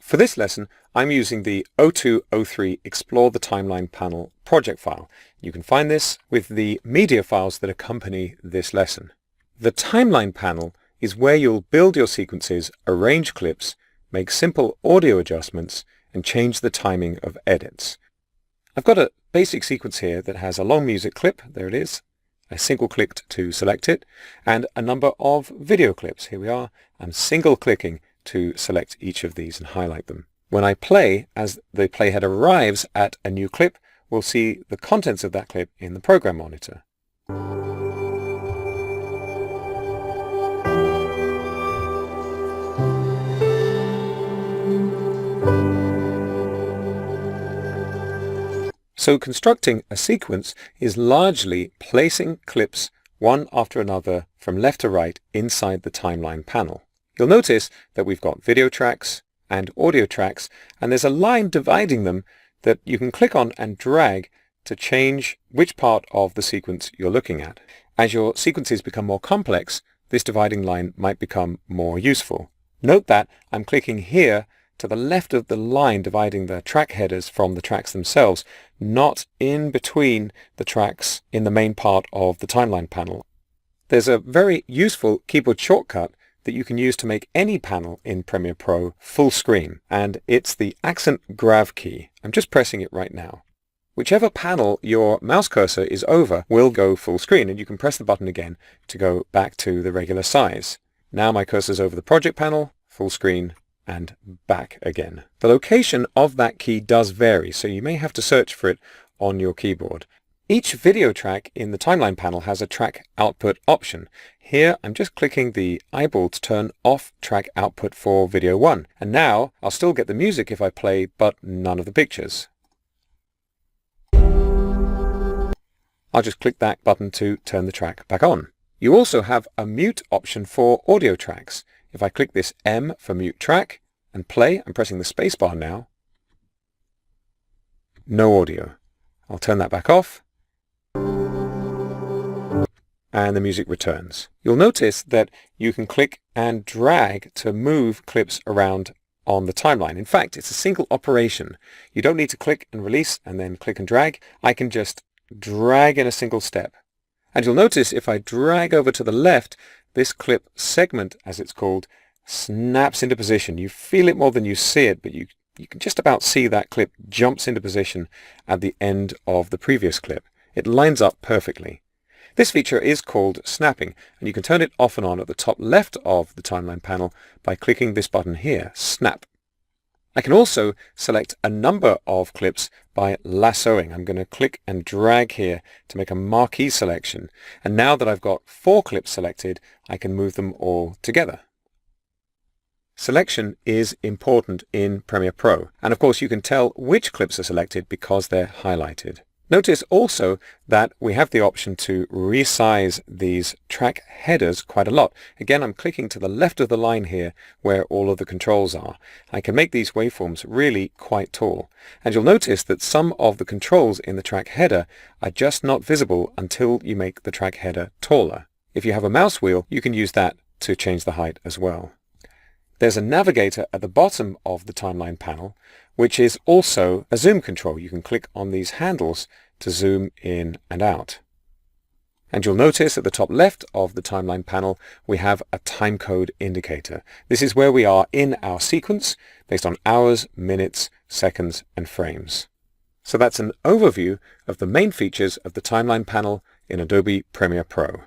For this lesson, I'm using the 0203 Explore the Timeline Panel project file. You can find this with the media files that accompany this lesson. The timeline panel is where you'll build your sequences, arrange clips, make simple audio adjustments, and change the timing of edits. I've got a basic sequence here that has a long music clip, there it is. I single-clicked to select it, and a number of video clips. Here we are. I'm single-clicking to select each of these and highlight them. When I play, as the playhead arrives at a new clip, we'll see the contents of that clip in the program monitor. So constructing a sequence is largely placing clips one after another from left to right inside the timeline panel. You'll notice that we've got video tracks and audio tracks, and there's a line dividing them that you can click on and drag to change which part of the sequence you're looking at. As your sequences become more complex, this dividing line might become more useful. Note that I'm clicking here to the left of the line dividing the track headers from the tracks themselves, not in between the tracks in the main part of the timeline panel. There's a very useful keyboard shortcut that you can use to make any panel in Premiere Pro full screen, and it's the accent grav key. I'm just pressing it right now. Whichever panel your mouse cursor is over will go full screen, and you can press the button again to go back to the regular size. Now my cursor's over the project panel, full screen, and back again. The location of that key does vary, so you may have to search for it on your keyboard. Each video track in the timeline panel has a track output option. Here I'm just clicking the eyeball to turn off track output for video 1. And now I'll still get the music if I play, but none of the pictures. I'll just click that button to turn the track back on. You also have a mute option for audio tracks. If I click this M for mute track and play, I'm pressing the spacebar now. No audio. I'll turn that back off. And the music returns. You'll notice that you can click and drag to move clips around on the timeline. In fact, it's a single operation. You don't need to click and release and then click and drag. I can just drag in a single step. And you'll notice if I drag over to the left, this clip segment, as it's called, snaps into position. You feel it more than you see it, but you can just about see that clip jumps into position at the end of the previous clip. It lines up perfectly. This feature is called snapping, and you can turn it off and on at the top left of the timeline panel by clicking this button here, Snap. I can also select a number of clips by lassoing. I'm going to click and drag here to make a marquee selection. And now that I've got 4 clips selected, I can move them all together. Selection is important in Premiere Pro. And of course, you can tell which clips are selected because they're highlighted. Notice also that we have the option to resize these track headers quite a lot. Again, I'm clicking to the left of the line here where all of the controls are. I can make these waveforms really quite tall. And you'll notice that some of the controls in the track header are just not visible until you make the track header taller. If you have a mouse wheel, you can use that to change the height as well. There's a navigator at the bottom of the timeline panel, which is also a zoom control. You can click on these handles to zoom in and out. And you'll notice at the top left of the timeline panel, we have a timecode indicator. This is where we are in our sequence based on hours, minutes, seconds, and frames. So that's an overview of the main features of the timeline panel in Adobe Premiere Pro.